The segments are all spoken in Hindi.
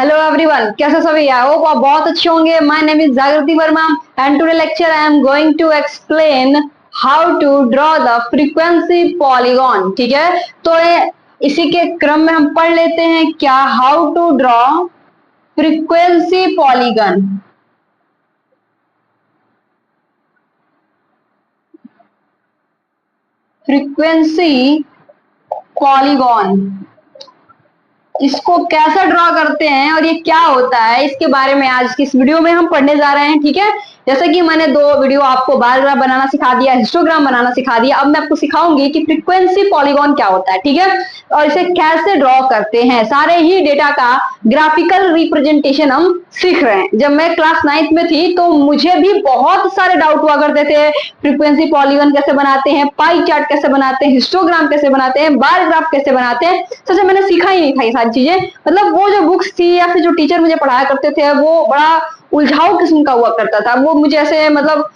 हेलो एवरीवन, कैसे सभी? आई होप आप बहुत अच्छे होंगे। My name is Jagriti Verma and today lecture I am going to explain how to draw the frequency polygon. ठीक है, तो इसी के क्रम में हम पढ़ लेते हैं क्या how to draw frequency polygon. Frequency polygon इसको कैसे ड्रॉ करते हैं और ये क्या होता है, इसके बारे में आज की इस वीडियो में हम पढ़ने जा रहे हैं। ठीक है, जैसे कि मैंने 2 वीडियो आपको बार ग्राफ बनाना सिखा दिया, हिस्टोग्राम बनाना सिखा दिया, अब मैं आपको सिखाऊंगी कि फ्रीक्वेंसी पॉलीगॉन क्या होता है। ठीक है, और इसे कैसे ड्रॉ करते हैं, सारे ही डेटा का ग्राफिकल रिप्रेजेंटेशन हम सीख रहे हैं। जब मैं क्लास 9th में थी तो मुझे भी बहुत सारे डाउट हुआ करते थे, फ्रीक्वेंसी पॉलीगॉन कैसे बनाते हैं, पाई चार्ट कैसे बनाते हैं, हिस्टोग्राम कैसे बनाते हैं, बार ग्राफ कैसे बनाते हैं। सच मैंने सीखा ही नहीं था ये सारी चीजें। मतलब वो जो बुक्स थी या फिर जो टीचर मुझे पढ़ाया करते थे वो बड़ा उलझाऊ किस्म का हुआ करता था। वो मुझे ऐसे मतलब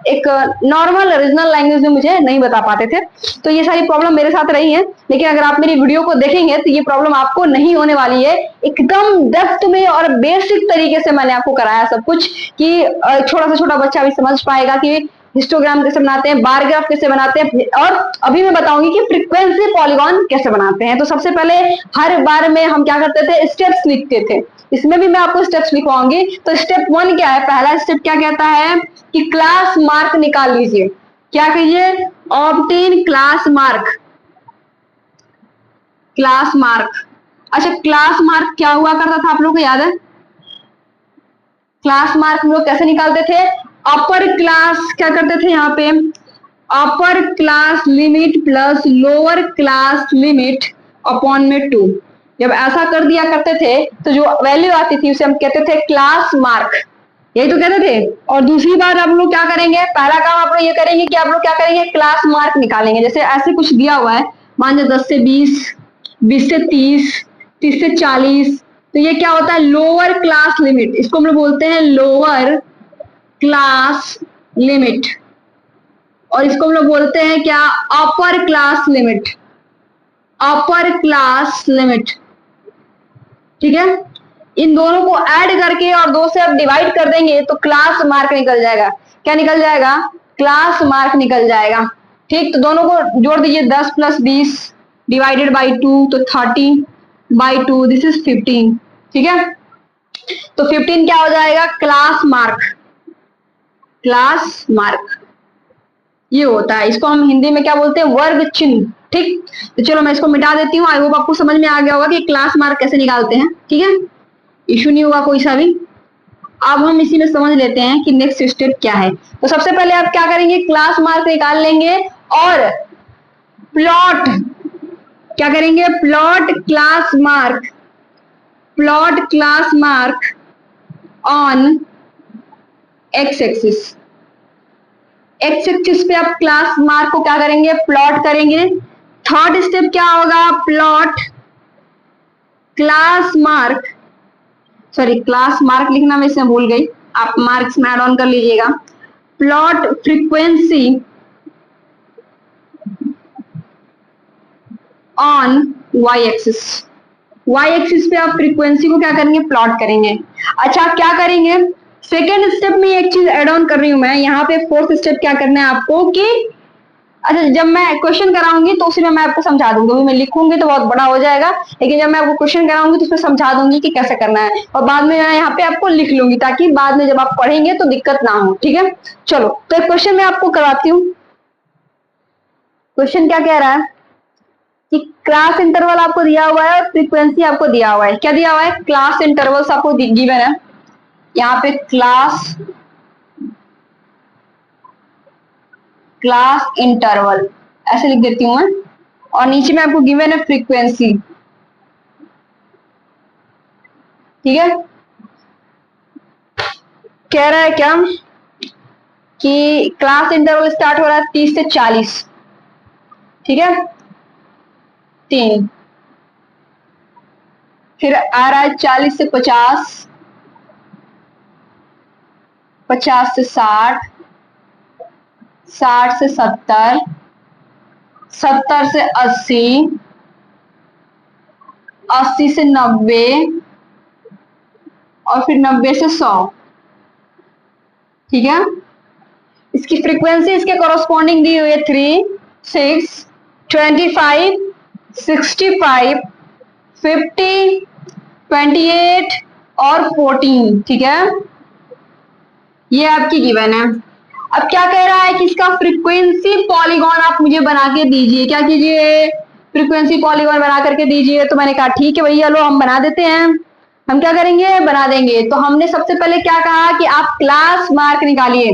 एक नॉर्मल रीजनल लैंग्वेज में मुझे नहीं बता पाते थे। तो ये सारी प्रॉब्लम मेरे साथ रही है, लेकिन अगर आप मेरी वीडियो को देखेंगे तो ये प्रॉब्लम आपको नहीं होने वाली है। एकदम डेप्थ में और बेसिक तरीके से मैंने आपको कराया सब कुछ कि छोटा से छोटा बच्चा भी समझ पाएगा कि हिस्टोग्राम कैसे बनाते हैं, बार ग्राफ कैसे बनाते हैं, और अभी मैं बताऊंगी कि फ्रीक्वेंसी पॉलीगॉन कैसे बनाते हैं। तो सबसे पहले हर बार में हम क्या करते थे, स्टेप्स लिखते थे। इसमें भी मैं आपको स्टेप्स लिखवाऊंगी। तो स्टेप 1 क्या है, पहला स्टेप क्या कहता है कि क्लास मार्क निकाल लीजिए। क्या कीजिए, obtain class mark. Class mark, अच्छा क्लास मार्क क्या हुआ करता था आप लोगों को याद है? क्लास मार्क हम लोग कैसे निकालते थे, अपर क्लास क्या करते थे यहाँ पे, upper class limit plus lower class limit upon में 2। जब ऐसा कर दिया करते थे तो जो वैल्यू आती थी उसे हम कहते थे क्लास मार्क, यही तो कहते थे। और दूसरी बार आप लोग क्या करेंगे, पहला काम आप लोग ये करेंगे कि आप लोग क्या करेंगे, क्लास मार्क निकालेंगे। जैसे ऐसे कुछ दिया हुआ है, मान लो 10 से 20, 20 से 30, 30 से 40, तो ये क्या होता है, लोअर क्लास लिमिट। इसको हम लोग बोलते हैं लोअर क्लास लिमिट, और इसको हम लोग बोलते हैं क्या, upper class limit. Upper class limit, ठीक है। इन दोनों को ऐड करके और 2 से आप डिवाइड कर देंगे तो क्लास मार्क निकल जाएगा। क्या निकल जाएगा, क्लास मार्क निकल जाएगा। ठीक, तो दोनों को जोड़ दीजिए, 10 + 20 डिवाइडेड बाई 2 तो 30/2, दिस इज 15। ठीक है, तो 15 क्या हो जाएगा, क्लास मार्क। क्लास मार्क ये होता है, इसको हम हिंदी में क्या बोलते हैं, वर्ग चिन्ह। ठीक, तो चलो मैं इसको मिटा देती हूँ। आई होप आपको समझ में आ गया होगा कि क्लास मार्क कैसे निकालते हैं। ठीक है, इशू नहीं होगा कोई सा भी। अब हम इसी में समझ लेते हैं कि नेक्स्ट स्टेप क्या है। तो सबसे पहले आप क्या करेंगे, क्लास मार्क निकाल लेंगे और प्लॉट क्या करेंगे, plot class mark, plot class mark on x axis. X axis पे आप क्लास मार्क को क्या करेंगे, प्लॉट करेंगे। थर्ड स्टेप क्या होगा, plot class mark, sorry class mark लिखना मैं इसमें भूल गई, आप मार्क्स में ऐड ऑन कर लीजिएगा। Plot frequency on Y axis. Y axis पे आप फ्रीक्वेंसी को क्या करेंगे, प्लॉट करेंगे। अच्छा क्या करेंगे, सेकेंड स्टेप में एक चीज एड ऑन कर रही हूं मैं यहाँ पे। फोर्थ स्टेप क्या करना है आपको कि, अच्छा जब मैं क्वेश्चन कराऊंगी तो उसी में मैं आपको समझा दूंगी। अभी मैं लिखूंगी तो बहुत बड़ा हो जाएगा, लेकिन जब मैं आपको क्वेश्चन कराऊंगी तो उसमें समझा दूंगी कि कैसे करना है, और बाद में मैं यहाँ पे आपको लिख लूंगी ताकि बाद में जब आप पढ़ेंगे तो दिक्कत ना हो। ठीक है, चलो तो एक क्वेश्चन मैं आपको कराती हूँ। क्वेश्चन क्या कह रहा है कि क्लास इंटरवल आपको दिया हुआ है और फ्रीक्वेंसी आपको दिया हुआ है। क्या दिया हुआ है, क्लास इंटरवल्स आपको गिवन है। यहाँ पे क्लास इंटरवल ऐसे लिख देती हूँ मैं, और नीचे में आपको गिवन है फ्रीक्वेंसी। ठीक है, कह रहा है क्या कि क्लास इंटरवल स्टार्ट हो रहा है 30 से 40। ठीक है, 3, फिर आ रहा है 40 से 50, 50 से 60, 60 से 70, 70 से 80, 80 से 90, और फिर 90 से 100, ठीक है। इसकी फ्रीक्वेंसी इसके कॉरस्पॉन्डिंग दी हुई है 3, 6, 25, 65, 50, 28 और 14, ठीक है। ये आपकी गिवन है। अब क्या कह रहा है कि इसका फ्रीक्वेंसी पॉलीगॉन आप मुझे बना के दीजिए। क्या कीजिए, फ्रीक्वेंसी पॉलीगॉन बना करके दीजिए। तो मैंने कहा ठीक है भैया, लो हम बना देते हैं। हम क्या करेंगे, बना देंगे। तो हमने सबसे पहले क्या कहा कि आप क्लास मार्क निकालिए।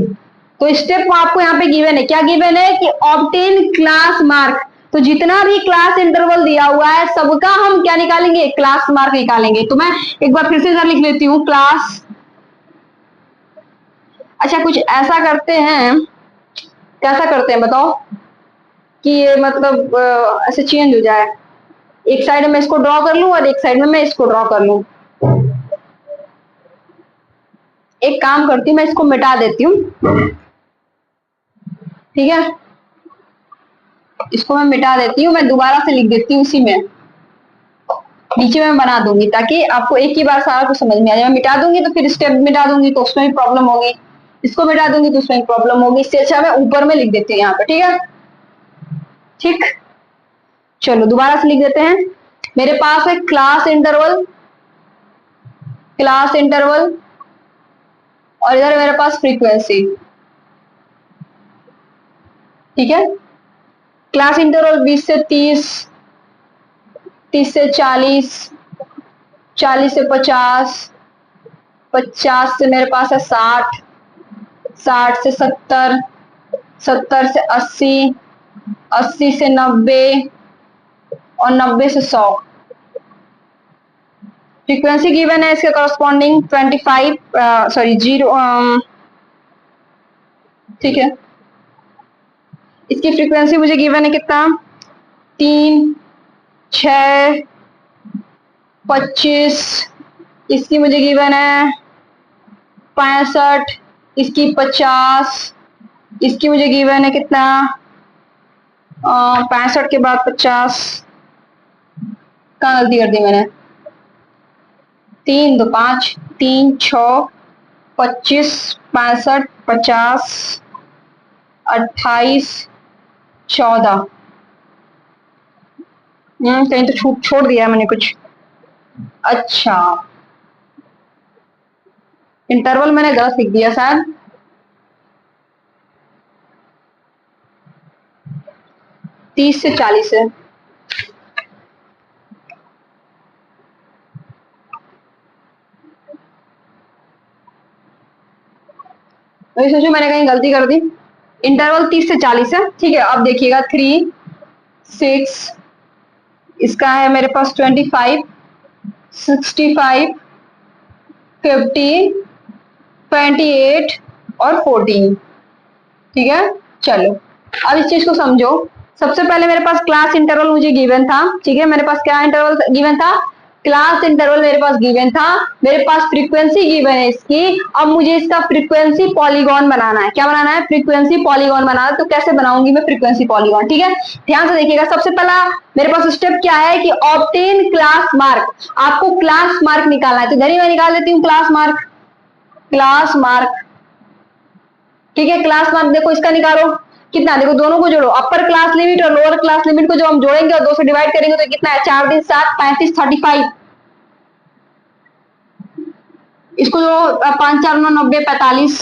तो स्टेप आपको यहाँ पे गिवन है, क्या गिवन है कि ऑब्टेन क्लास मार्क। तो जितना भी क्लास इंटरवल दिया हुआ है सबका हम क्या निकालेंगे, क्लास मार्क निकालेंगे। तो मैं एक बार फिर से इधर लिख लेती हूँ, क्लास। अच्छा, कुछ ऐसा करते हैं, कैसा करते हैं बताओ कि ये मतलब ऐसे चेंज हो जाए। एक साइड में इसको ड्रॉ कर लूं और एक साइड में मैं इसको ड्रॉ कर लूं। एक काम करती हूँ, मैं इसको मिटा देती हूँ, ठीक है। इसको मैं मिटा देती हूँ, मैं दोबारा से लिख देती हूँ उसी में, नीचे में बना दूंगी ताकि आपको एक ही बार सारा कुछ समझ में आ जाए। मैं मिटा दूंगी तो फिर स्टेप मिटा दूंगी तो उसमें भी प्रॉब्लम होगी, इसको मिटा दूंगी तो उसमें भी प्रॉब्लम होगी। इससे अच्छा मैं ऊपर में लिख देती हूँ यहाँ पे, ठीक है। ठीक, चलो दोबारा से लिख देते हैं। मेरे पास है क्लास इंटरवल, क्लास इंटरवल, और इधर मेरे पास फ्रीक्वेंसी, ठीक है। क्लास इंटरवल 20 से 30, 30 से 40, 40 से 50, 50 से मेरे पास है 60, 60 से 70, 70 से 80, 80 से 90 और 90 से 100। फ्रीक्वेंसी गिवन है इसके कॉरस्पॉन्डिंग 25, सॉरी 0, ठीक है। इसकी फ्रीक्वेंसी मुझे गिवन है कितना, 3, 6, 25, इसकी मुझे गिवन है 65, इसकी 50, इसकी मुझे गिवन है कितना, 65 के बाद 50, कहाँ गलती कर दी मैंने, 3 2 5, 3 6, 25, 65, 50, 28, 14। कहीं तो छूट छोड़ दिया मैंने कुछ। अच्छा, इंटरवल मैंने गलत लिख दिया शायद। तीस से 40 है। मैं सोचू मैंने कहीं गलती कर दी। इंटरवल 30 से 40 है, ठीक है। अब देखिएगा 3, 6, इसका है मेरे पास 25, 65, 50, 28 और 14, ठीक है। चलो अब इस चीज को समझो। सबसे पहले मेरे पास क्लास इंटरवल मुझे गिवन था, ठीक है। मेरे पास क्या इंटरवल गिवन था, क्लास इंटरवल मेरे पास गिवन था। मेरे पास फ्रीक्वेंसी गिवन है इसकी। अब मुझे इसका फ्रीक्वेंसी पॉलीगॉन बनाना है। क्या बनाना है, फ्रीक्वेंसी पॉलीगॉन बनाना है। तो कैसे बनाऊंगी मैं फ्रीक्वेंसी पॉलीगॉन, ठीक है। ध्यान से देखिएगा, सबसे पहला मेरे पास स्टेप क्या है कि ऑब्टेन क्लास मार्क। आपको क्लास मार्क निकालना है। तो इधर ही मैं निकाल देती हूँ क्लास मार्क, क्लास मार्क, ठीक है। क्लास मार्क देखो इसका निकालो कितना, देखो दोनों को जोड़ो, अपर क्लास लिमिट और लोअर क्लास लिमिट को जो हम जोड़ेंगे और 2 से डिवाइड करेंगे तो कितना है, 4 दिन 7, 35, 35। इसको जोड़ो, 5 4 9 90, 45।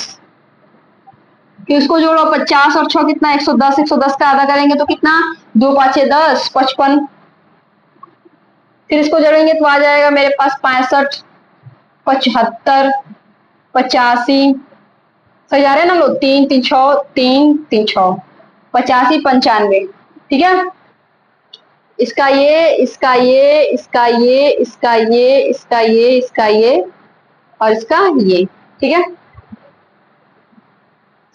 फिर इसको जोड़ो 50 और 6 कितना, 110, 110 का आधा करेंगे तो कितना, 2 5 10, 55। फिर इसको जोड़ेंगे तो आ जाएगा मेरे पास 65, 75, 85। सही जा रहे हैं ना लोग, 3 3 6, 3 3 6, 85, 95, ठीक है। इसका ये, इसका ये, इसका ये, इसका ये, इसका ये, इसका ये और इसका ये, ठीक है।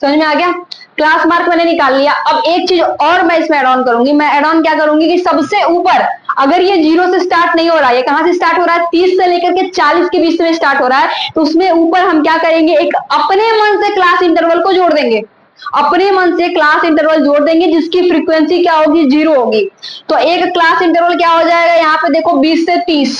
समझ में आ गया। क्लास मार्क मैंने निकाल लिया। अब एक चीज और मैं इसमें एड ऑन करूंगी। मैं एड ऑन क्या करूंगी कि सबसे ऊपर, अगर ये 0 से स्टार्ट नहीं हो रहा है, ये कहां से स्टार्ट हो रहा है, 30 से लेकर के 40 के बीच में स्टार्ट हो रहा है, तो उसमें ऊपर हम क्या करेंगे, एक अपने मन से क्लास इंटरवल को जोड़ देंगे। अपने मन से क्लास इंटरवल जोड़ देंगे जिसकी फ्रीक्वेंसी क्या होगी, 0 होगी। तो एक क्लास इंटरवल क्या हो जाएगा, यहाँ पे देखो 20 से 30,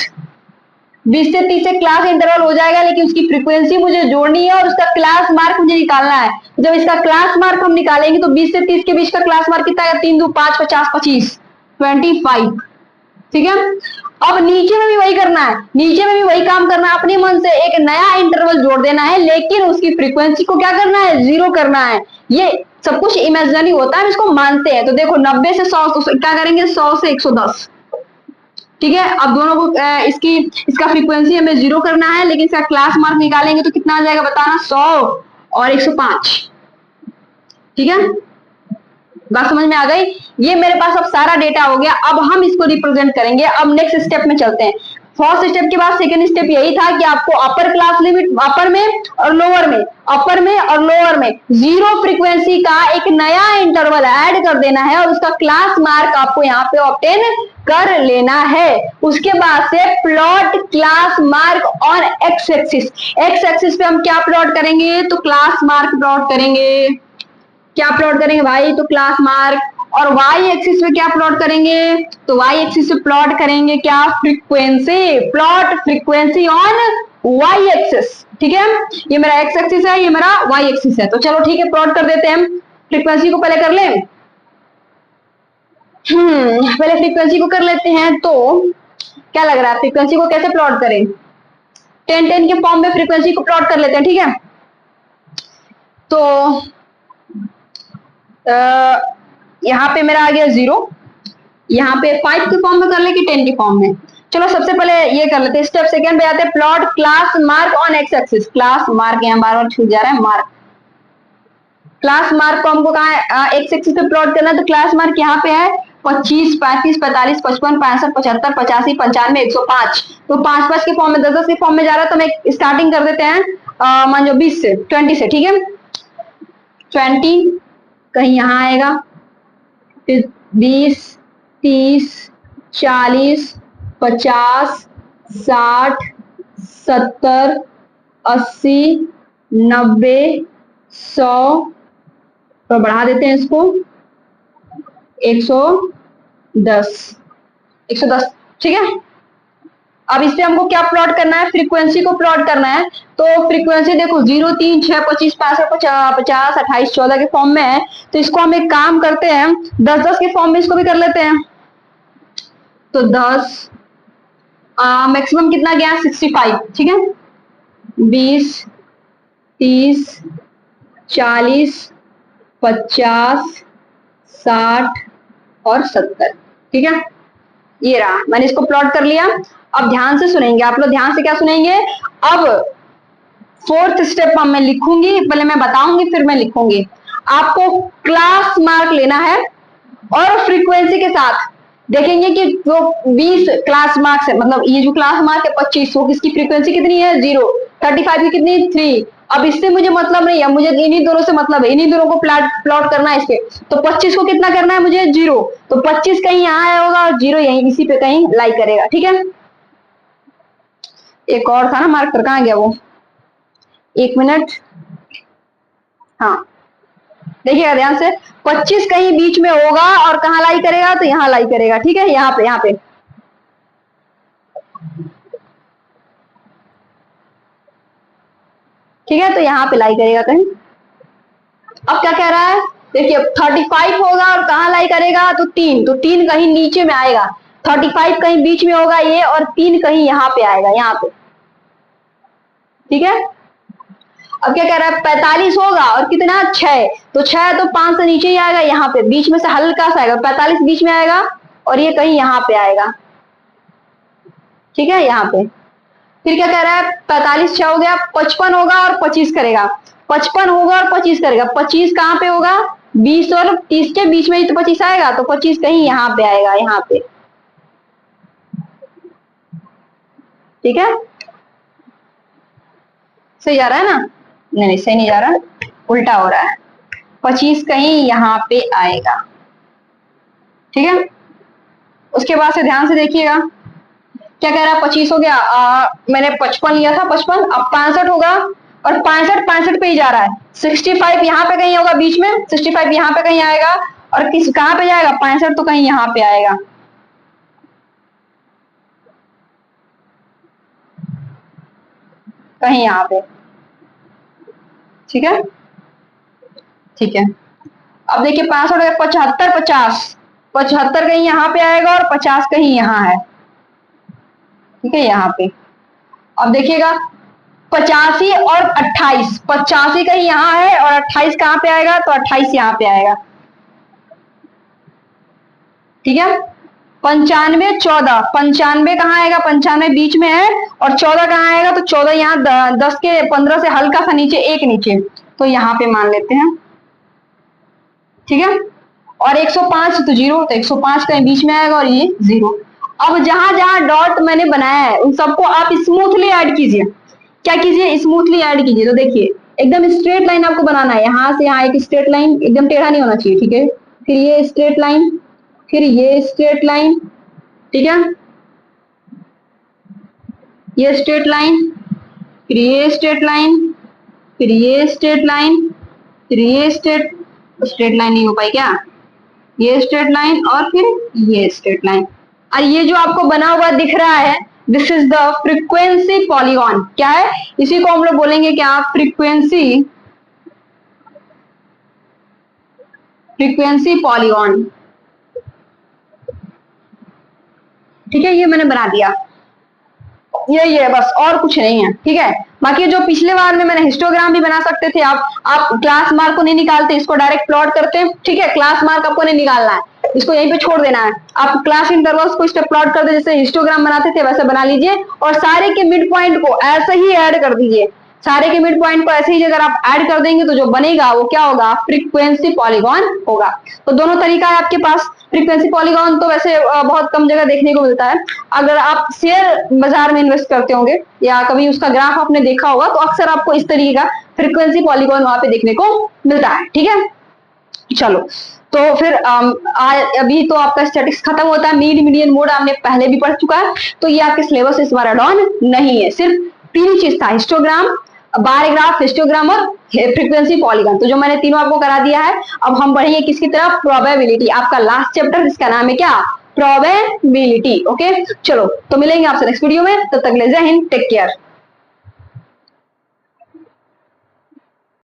20 से 30 से क्लास इंटरवल हो जाएगा, लेकिन उसकी फ्रीक्वेंसी मुझे जोड़नी है और उसका क्लास मार्क मुझे निकालना है। जब इसका क्लास मार्क हम निकालेंगे तो 20 से 30 के बीच का क्लास मार्क कितना है? 3 2 5 50 25 25। ठीक है, अब नीचे में भी वही करना है, नीचे में भी वही काम करना है, अपने मन से एक नया इंटरवल जोड़ देना है, लेकिन उसकी फ्रीक्वेंसी को क्या करना है? 0 करना है। ये सब कुछ इमेजिनरी होता है, हम इसको मानते हैं। तो देखो 90 से 100 तो क्या करेंगे? 100 से 110। ठीक है, अब दोनों को इसका फ्रीक्वेंसी हमें 0 करना है, लेकिन इसका क्लास मार्क निकालेंगे तो कितना आ जाएगा बताना? 100 और 105। ठीक है, बात समझ में आ गई? ये मेरे पास अब सारा डेटा हो गया, अब हम इसको रिप्रेजेंट करेंगे। अब नेक्स्ट स्टेप में चलते हैं। फर्स्ट स्टेप के बाद सेकंड स्टेप यही था कि आपको अपर क्लास लिमिट, अपर में और लोअर में, अपर में और लोअर में 0 फ्रीक्वेंसी का एक नया इंटरवल ऐड कर देना है और उसका क्लास मार्क आपको यहाँ पे ऑब्टेन कर लेना है। उसके बाद से plot class mark on x axis. X axis पे हम क्या प्लॉट करेंगे? तो क्लास मार्क प्लॉट करेंगे। क्या प्लॉट करेंगे भाई? तो क्लास मार्क। और वाई एक्सिस पे क्या प्लॉट करेंगे? तो वाई एक्सिस पे प्लॉट करेंगे क्या? Frequency. Plot frequency on Y axis. ठीक है, ये मेरा एक्स एक्सिस है, ये मेरा वाई एक्सिस है। तो चलो ठीक है, प्लॉट कर देते हैं। हम फ्रीक्वेंसी को पहले कर लें। पहले फ्रीक्वेंसी को कर लेते हैं। तो क्या लग रहा है फ्रीक्वेंसी को कैसे प्लॉट करें? 10 10 के फॉर्म में फ्रीक्वेंसी को प्लॉट कर लेते हैं। ठीक है, तो यहाँ पे मेरा आ गया 0, यहाँ पे 5 के फॉर्म में कर ले कि 10 के फॉर्म में? चलो सबसे पहले ये कर लेते हैं। स्टेप सेकंड पे आते हैं, plot class mark on x axis. Class mark यहाँ बार बार छूट जा रहा है, मार्क। क्लास मार्क को हमको कहा एक्स एक्सिस पे प्लॉट करना, तो क्लास मार्क यहाँ पे है 25 35 45 55 65 75 85 95 105। तो 5 5 के फॉर्म में, 10 10 के फॉर्म में जा रहा है। तो मैं स्टार्टिंग कर देते हैं मान लो 20 से, 20 से। ठीक है, 20 कहीं यहाँ आएगा, फिर 20 30 40 50 60 70 80 90 100। तो बढ़ा देते हैं इसको 110 110। ठीक है, अब इस पे हमको क्या प्लॉट करना है? फ्रीक्वेंसी को प्लॉट करना है। तो फ्रीक्वेंसी देखो 0 3 6 25 65 50 28 14 के फॉर्म में है। तो इसको हम एक काम करते हैं, 10 10 के फॉर्म में इसको भी कर लेते हैं। तो 10 मैक्सिमम कितना गया? 65। ठीक है, 20 30 40 50 60 और 70। ठीक है, ये रहा, मैंने इसको प्लॉट कर लिया। अब ध्यान से सुनेंगे आप लोग, ध्यान से क्या सुनेंगे? अब फोर्थ स्टेप मैं लिखूंगी, पहले मैं बताऊंगी फिर मैं लिखूंगी। आपको क्लास मार्क लेना है और फ्रीक्वेंसी के साथ देखेंगे कि जो 20 क्लास मार्क्स है, मतलब ये जो क्लास मार्क है 25, वो किसकी फ्रीक्वेंसी कितनी है? 0। 35 की कितनी? 3। अब इससे मुझे मतलब नहीं है, मुझे इन्हीं दोनों से मतलब है, इन्हीं दोनों को प्लॉट करना है इस पे। तो 25 को कितना करना है मुझे? 0। तो 25 कहीं यहाँ आया होगा और 0 यहीं इसी पे कहीं लाई करेगा। ठीक है, एक और था ना मार्कर, कहाँ गया वो? 1 मिनट। हाँ, देखिएगा ध्यान से, 25 कहीं बीच में होगा और कहाँ लाई करेगा? तो यहाँ लाई करेगा। ठीक है, यहाँ पे, यहाँ पे। ठीक है, तो यहाँ पे लाई करेगा कहीं। अब क्या कह रहा है? देखिए 35 होगा और कहाँ लाई करेगा? तो 3, तो 3 कहीं नीचे में आएगा। 35 कहीं बीच में होगा ये, और 3 कहीं यहाँ पे आएगा, यहाँ पे। ठीक है, अब क्या कह रहा है? 45 होगा और कितना? 6। तो 6 तो 5 से नीचे ही आएगा, यहाँ पे बीच में से हल्का सा आएगा। 45 बीच में आएगा और ये कहीं यहाँ पे आएगा। ठीक है, यहाँ पे। फिर क्या कह रहा है? 45 6 हो गया, 55 होगा और 25 करेगा। 55 होगा और 25 करेगा। 25 कहाँ पे होगा? 20 और 30 के बीच में ही तो 25 आएगा। तो 25 कहीं यहाँ पे आएगा, यहाँ पे। ठीक है, सही जा रहा है ना? नहीं नहीं, सही नहीं जा रहा, उल्टा हो रहा है। 25 कहीं यहाँ पे आएगा। ठीक है, उसके बाद से ध्यान से देखिएगा, क्या कह रहा है? 25 हो गया, मैंने 55 लिया था, 55। अब 65 होगा और 65 पे ही जा रहा है। 65 यहाँ पे कहीं होगा बीच में, 65 यहाँ पे कहीं आएगा और किस कहाँ पे जाएगा? 65 तो कहीं यहाँ पे आएगा। कहीं यहाँ पे, ठीक है ठीक है। अब देखिए 65 75 50, 75 कहीं यहाँ पे आएगा और 50 कहीं यहाँ है, ठीक है यहाँ पे। अब देखिएगा 85 और 28, 85 कहीं यहाँ है और 28 कहाँ पे आएगा, तो 28 यहाँ पे आएगा, ठीक है। 95 14, 95 कहाँ आएगा, 95 बीच में है और 14 कहाँ आएगा, तो 14 यहाँ 10 के 15 से हल्का सा नीचे, एक नीचे, तो यहाँ पे मान लेते हैं, ठीक है। और 105 तो 0, तो 105 कहीं बीच में आएगा और ये 0। अब जहां जहां डॉट मैंने बनाया है उन सबको आप स्मूथली ऐड कीजिए। क्या कीजिए, स्मूथली ऐड कीजिए। तो देखिए एकदम स्ट्रेट लाइन आपको बनाना है, यहाँ से यहाँ एक स्ट्रेट लाइन, एकदम टेढ़ा नहीं होना चाहिए, ठीक है। फिर ये स्ट्रेट लाइन, फिर ये स्ट्रेट लाइन, ठीक है, ये स्ट्रेट लाइन, फिर ये स्ट्रेट लाइन, फिर ये स्ट्रेट लाइन, फिर ये स्ट्रेट लाइन नहीं हो पाई क्या, ये स्ट्रेट लाइन और फिर ये स्ट्रेट लाइन। और ये जो आपको बना हुआ दिख रहा है, this is the frequency polygon. क्या है, इसी को हम लोग बोलेंगे क्या, फ्रीक्वेंसी, फ्रीक्वेंसी पॉलीगॉन, ठीक है। ये मैंने बना दिया, यही है बस, और कुछ नहीं है, ठीक है। बाकी जो पिछले बार में मैंने हिस्टोग्राम भी बना सकते थे आप क्लास मार्क को नहीं निकालते, इसको डायरेक्ट प्लॉट करते हैं, ठीक है। क्लास मार्क आपको नहीं निकालना है, इसको यहीं पे छोड़ देना है। आप क्लास इंटरवल्स को इस पे प्लॉट कर दे, जैसे हिस्टोग्राम बनाते थे वैसे बना लीजिए, और सारे के मिड पॉइंट को ऐसे ही ऐड कर दीजिए। सारे के मिड पॉइंट को ऐसे ही अगर आप ऐड कर देंगे तो जो बनेगा वो क्या होगा, फ्रीक्वेंसी पॉलीगॉन होगा। तो दोनों तरीका है आपके पास। फ्रीक्वेंसी पॉलीगॉन तो वैसे बहुत कम जगह देखने को मिलता है। अगर आप शेयर बाजार में इन्वेस्ट करते होंगे या कभी उसका ग्राफ आपने देखा होगा तो अक्सर आपको इस तरीके का फ्रीक्वेंसी पॉलीगॉन वहां पे देखने को मिलता है, ठीक है। चलो, तो फिर अभी तो आपका स्टैटिक्स खत्म होता है। मीन मीडियन मोड आपने पहले भी पढ़ चुका है, तो ये आपके सिलेबस इस बार एड ऑन नहीं है। सिर्फ तीन ही चीज था, हिस्टोग्राम, बार ग्राफ, हिस्टोग्राम और फ्रीक्वेंसी पॉलीगॉन। तो जो मैंने तीनों आपको करा दिया है, अब हम बढ़ेंगे किसकी तरफ, प्रोबेबिलिटी। आपका लास्ट चैप्टर जिसका नाम है क्या, प्रोबेबिलिटी। ओके, चलो तो मिलेंगे आपसे नेक्स्ट वीडियो में, तब तक ले जय हिंद, टेक केयर।